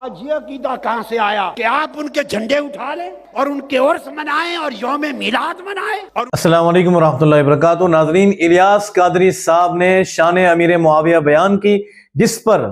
آج یہ عقیدہ کہاں سے آیا کہ آپ ان کے جھنڈے اٹھا لیں اور ان کے عرس منائیں اور یوم میلاد منائیں؟ اور السلام علیکم ورحمۃ اللہ وبرکاتہ۔ ناظرین، الیاس قادری صاحب نے شان امیر معاویہ بیان کی، جس پر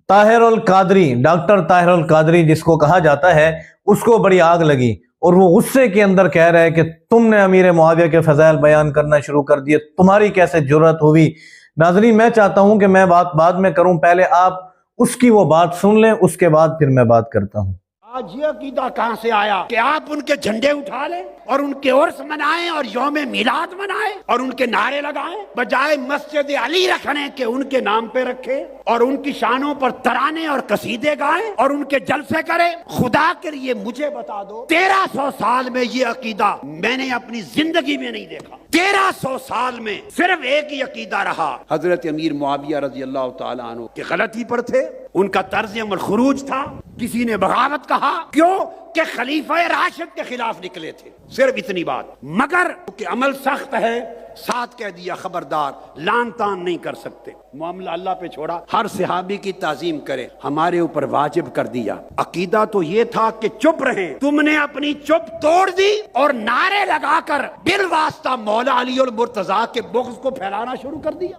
طاہر القادری، ڈاکٹر طاہر القادری جس کو کہا جاتا ہے، اس کو بڑی آگ لگی اور وہ غصے کے اندر کہہ رہے کہ تم نے امیر معاویہ کے فضائل بیان کرنا شروع کر دیے، تمہاری کیسے جرأت ہوئی۔ ناظرین، میں چاہتا ہوں کہ میں بات بعد میں کروں، پہلے آپ اس کی وہ بات سن لیں، اس کے بعد پھر میں بات کرتا ہوں۔ آج یہ عقیدہ کہاں سے آیا کہ آپ ان کے جھنڈے اٹھا لیں اور ان کے عرس منائیں اور یوم میلاد منائیں اور ان کے نعرے لگائیں، بجائے مسجد علی رکھنے کے ان کے نام پہ رکھے اور ان کی شانوں پر ترانے اور قصیدے گائیں اور ان کے جلسے کریں؟ خدا کے لیے مجھے بتا دو، 1300 سال میں یہ عقیدہ میں نے اپنی زندگی میں نہیں دیکھا۔ 1300 سال میں صرف ایک ہی عقیدہ رہا، حضرت امیر معاویہ رضی اللہ تعالیٰ عنہ کہ غلطی پر تھے، ان کا طرز عمل خروج تھا، کسی نے بغاوت کہا، کیوں کہ خلیفہ راشد کے خلاف نکلے تھے، صرف اتنی بات۔ مگر کہ عمل سخت ہے، ساتھ کہہ دیا خبردار، لان تان نہیں کر سکتے، معاملہ اللہ پہ چھوڑا، ہر صحابی کی تعظیم کرے، ہمارے اوپر واجب کر دیا۔ عقیدہ تو یہ تھا کہ چپ رہیں، تم نے اپنی چپ توڑ دی اور نعرے لگا کر بالواسطہ مولا علی المرتضیٰ کے بغض کو پھیلانا شروع کر دیا۔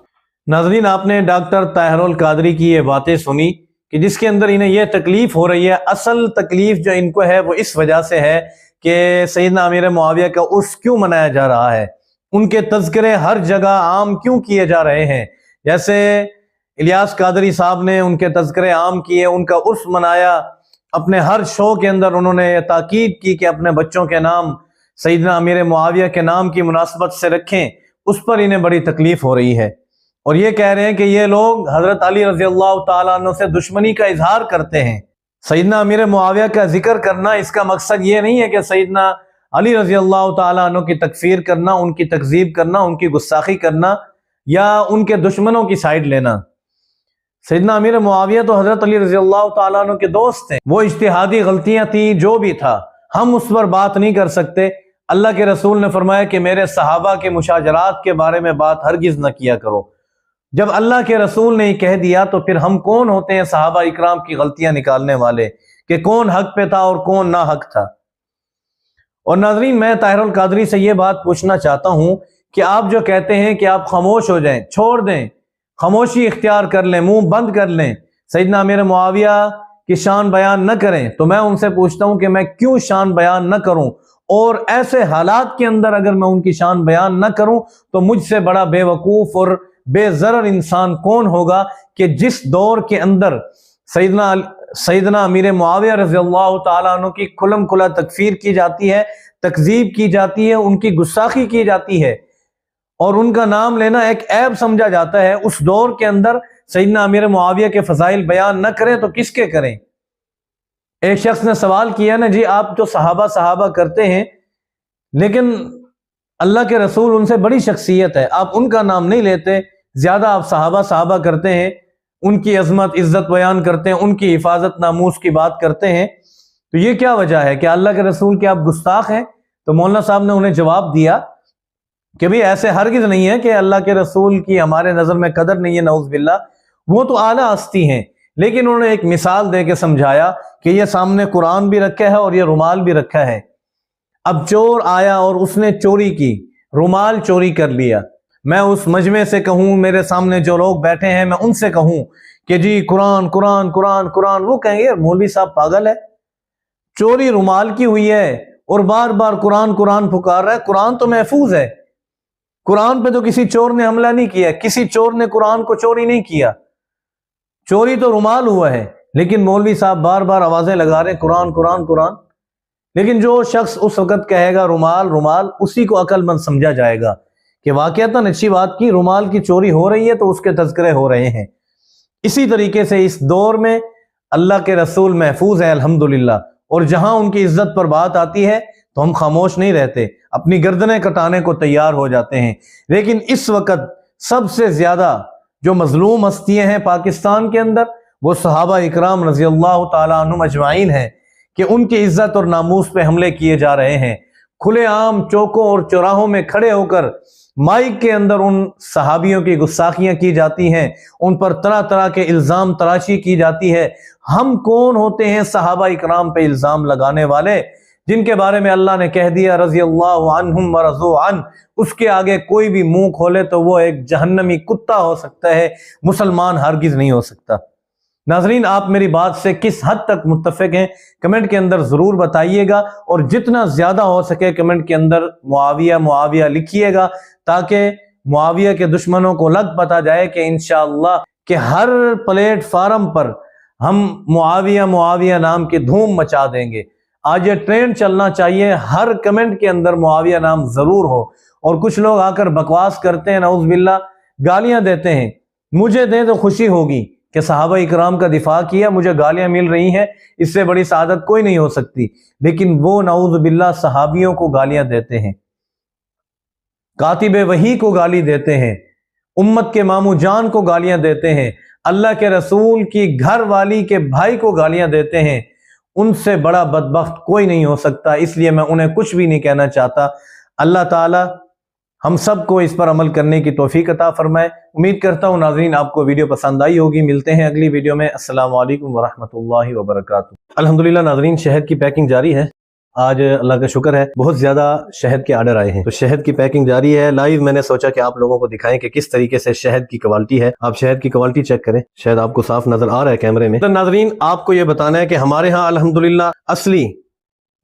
ناظرین، آپ نے ڈاکٹر طاہر القادری کی یہ باتیں سنی کہ جس کے اندر انہیں یہ تکلیف ہو رہی ہے۔ اصل تکلیف جو ان کو ہے وہ اس وجہ سے ہے کہ سیدنا امیر معاویہ کا عرس کیوں منایا جا رہا ہے، ان کے تذکرے ہر جگہ عام کیوں کیے جا رہے ہیں۔ جیسے الیاس قادری صاحب نے ان کے تذکرے عام کیے، ان کا عرس منایا، اپنے ہر شو کے اندر انہوں نے یہ تاکید کی کہ اپنے بچوں کے نام سیدنا امیر معاویہ کے نام کی مناسبت سے رکھیں، اس پر انہیں بڑی تکلیف ہو رہی ہے، اور یہ کہہ رہے ہیں کہ یہ لوگ حضرت علی رضی اللہ تعالیٰ عنہ سے دشمنی کا اظہار کرتے ہیں۔ سیدنا امیر معاویہ کا ذکر کرنا، اس کا مقصد یہ نہیں ہے کہ سیدنا علی رضی اللہ تعالیٰ عنہ کی تکفیر کرنا، ان کی تکذیب کرنا، ان کی گستاخی کرنا یا ان کے دشمنوں کی سائیڈ لینا۔ سیدنا امیر معاویہ تو حضرت علی رضی اللہ تعالیٰ عنہ کے دوست تھے، وہ اجتہادی غلطیاں تھیں، جو بھی تھا ہم اس پر بات نہیں کر سکتے۔ اللہ کے رسول نے فرمایا کہ میرے صحابہ کے مشاجرات کے بارے میں بات ہرگز نہ کیا کرو۔ جب اللہ کے رسول نے کہہ دیا تو پھر ہم کون ہوتے ہیں صحابہ اکرام کی غلطیاں نکالنے والے، کہ کون حق پہ تھا اور کون نا حق تھا۔ اور ناظرین، میں طاہر القادری سے یہ بات پوچھنا چاہتا ہوں کہ آپ جو کہتے ہیں کہ آپ خاموش ہو جائیں، چھوڑ دیں، خاموشی اختیار کر لیں، منہ بند کر لیں، سیدنا امیر معاویہ کی شان بیان نہ کریں، تو میں ان سے پوچھتا ہوں کہ میں کیوں شان بیان نہ کروں، اور ایسے حالات کے اندر اگر میں ان کی شان بیان نہ کروں تو مجھ سے بڑا بے وقوف اور بے ضرر انسان کون ہوگا کہ جس دور کے اندر سیدنا امیر معاویہ رضی اللہ تعالیٰ عنہ کی کھلم کھلا تکفیر کی جاتی ہے، تکذیب کی جاتی ہے، ان کی گستاخی کی جاتی ہے اور ان کا نام لینا ایک عیب سمجھا جاتا ہے۔ اس دور کے اندر سیدنا امیر معاویہ کے فضائل بیان نہ کریں تو کس کے کریں؟ ایک شخص نے سوال کیا نا، جی آپ جو صحابہ کرتے ہیں، لیکن اللہ کے رسول ان سے بڑی شخصیت ہے، آپ ان کا نام نہیں لیتے، زیادہ آپ صحابہ کرتے ہیں، ان کی عظمت عزت بیان کرتے ہیں، ان کی حفاظت ناموس کی بات کرتے ہیں، تو یہ کیا وجہ ہے کہ اللہ کے رسول کے آپ گستاخ ہیں؟ تو مولانا صاحب نے انہیں جواب دیا کہ بھی ایسے ہرگز نہیں ہے کہ اللہ کے رسول کی ہمارے نظر میں قدر نہیں ہے، نعوذ باللہ، وہ تو اعلیٰ ہستی ہیں، لیکن انہوں نے ایک مثال دے کے سمجھایا کہ یہ سامنے قرآن بھی رکھا ہے اور یہ رومال بھی رکھا ہے۔ اب چور آیا اور اس نے چوری کی، رومال چوری کر لیا، میں اس مجمع سے کہوں، میرے سامنے جو لوگ بیٹھے ہیں میں ان سے کہوں کہ جی قرآن قرآن قرآن قرآن، وہ کہیں گے مولوی صاحب پاگل ہے، چوری رومال کی ہوئی ہے اور بار بار قرآن قرآن پکار رہا ہے۔ قرآن تو محفوظ ہے، قرآن پہ تو کسی چور نے حملہ نہیں کیا، کسی چور نے قرآن کو چوری نہیں کیا، چوری تو رومال ہوا ہے، لیکن مولوی صاحب بار بار آوازیں لگا رہے ہیں قرآن قرآن قرآن۔ لیکن جو شخص اس وقت کہے گا رومال رومال، اسی کو عقل مند سمجھا جائے گا کہ واقعتاً اچھی بات کی، رومال کی چوری ہو رہی ہے تو اس کے تذکرے ہو رہے ہیں۔ اسی طریقے سے اس دور میں اللہ کے رسول محفوظ ہیں الحمدللہ، اور جہاں ان کی عزت پر بات آتی ہے تو ہم خاموش نہیں رہتے، اپنی گردنیں کٹانے کو تیار ہو جاتے ہیں۔ لیکن اس وقت سب سے زیادہ جو مظلوم ہستیاں ہیں پاکستان کے اندر، وہ صحابہ اکرام رضی اللہ تعالیٰ عنہم اجمعین ہیں، کہ ان کی عزت اور ناموس پہ حملے کیے جا رہے ہیں۔ کھلے عام چوکوں اور چوراہوں میں کھڑے ہو کر مائک کے اندر ان صحابیوں کی گستاخیاں کی جاتی ہیں، ان پر طرح طرح کے الزام تراشی کی جاتی ہے، ہم کون ہوتے ہیں صحابہ اکرام پہ الزام لگانے والے، جن کے بارے میں اللہ نے کہہ دیا رضی اللہ عنہم ورضوا عنہ، اس کے آگے کوئی بھی منہ کھولے تو وہ ایک جہنمی کتا ہو سکتا ہے، مسلمان ہرگز نہیں ہو سکتا۔ ناظرین، آپ میری بات سے کس حد تک متفق ہیں کمنٹ کے اندر ضرور بتائیے گا، اور جتنا زیادہ ہو سکے کمنٹ کے اندر معاویہ معاویہ لکھیے گا، تاکہ معاویہ کے دشمنوں کو لگ پتا جائے کہ انشاءاللہ کہ ہر پلیٹ فارم پر ہم معاویہ معاویہ نام کی دھوم مچا دیں گے۔ آج یہ ٹرینڈ چلنا چاہیے، ہر کمنٹ کے اندر معاویہ نام ضرور ہو، اور کچھ لوگ آ کر بکواس کرتے ہیں، نعوذ باللہ گالیاں دیتے ہیں۔ مجھے دیں تو خوشی ہوگی کہ صحابہ اکرام کا دفاع کیا، مجھے گالیاں مل رہی ہیں، اس سے بڑی سعادت کوئی نہیں ہو سکتی، لیکن وہ نعوذ باللہ صحابیوں کو گالیاں دیتے ہیں، کاتب وحی کو گالی دیتے ہیں، امت کے مامو جان کو گالیاں دیتے ہیں، اللہ کے رسول کی گھر والی کے بھائی کو گالیاں دیتے ہیں، ان سے بڑا بدبخت کوئی نہیں ہو سکتا، اس لیے میں انہیں کچھ بھی نہیں کہنا چاہتا۔ اللہ تعالی ہم سب کو اس پر عمل کرنے کی توفیق عطا فرمائے۔ امید کرتا ہوں ناظرین آپ کو ویڈیو پسند آئی ہوگی۔ ملتے ہیں اگلی ویڈیو میں۔ السلام علیکم ورحمۃ اللہ وبرکاتہ۔ الحمدللہ ناظرین، شہد کی پیکنگ جاری ہے۔ آج اللہ کا شکر ہے بہت زیادہ شہد کے آرڈر آئے ہیں، تو شہد کی پیکنگ جاری ہے۔ لائیو میں نے سوچا کہ آپ لوگوں کو دکھائیں کہ کس طریقے سے شہد کی کوالٹی ہے۔ آپ شہد کی کوالٹی چیک کریں، شہد آپ کو صاف نظر آ رہا ہے کیمرے میں۔ تو ناظرین آپ کو یہ بتانا ہے کہ ہمارے ہاں الحمدللہ اصلی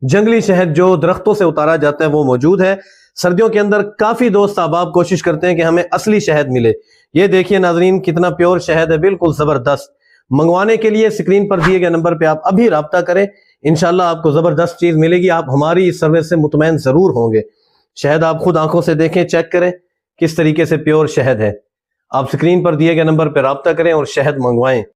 جنگلی شہد جو درختوں سے اتارا جاتا ہے وہ موجود ہے۔ سردیوں کے اندر کافی دوست احباب کوشش کرتے ہیں کہ ہمیں اصلی شہد ملے۔ یہ دیکھیے ناظرین کتنا پیور شہد ہے، بالکل زبردست۔ منگوانے کے لیے اسکرین پر دیے گئے نمبر پہ آپ ابھی رابطہ کریں، انشاءاللہ آپ کو زبردست چیز ملے گی۔ آپ ہماری اس سروس سے مطمئن ضرور ہوں گے۔ شہد آپ خود آنکھوں سے دیکھیں، چیک کریں کس طریقے سے پیور شہد ہے۔ آپ اسکرین پر دیے گئے نمبر پہ رابطہ کریں اور شہد منگوائیں۔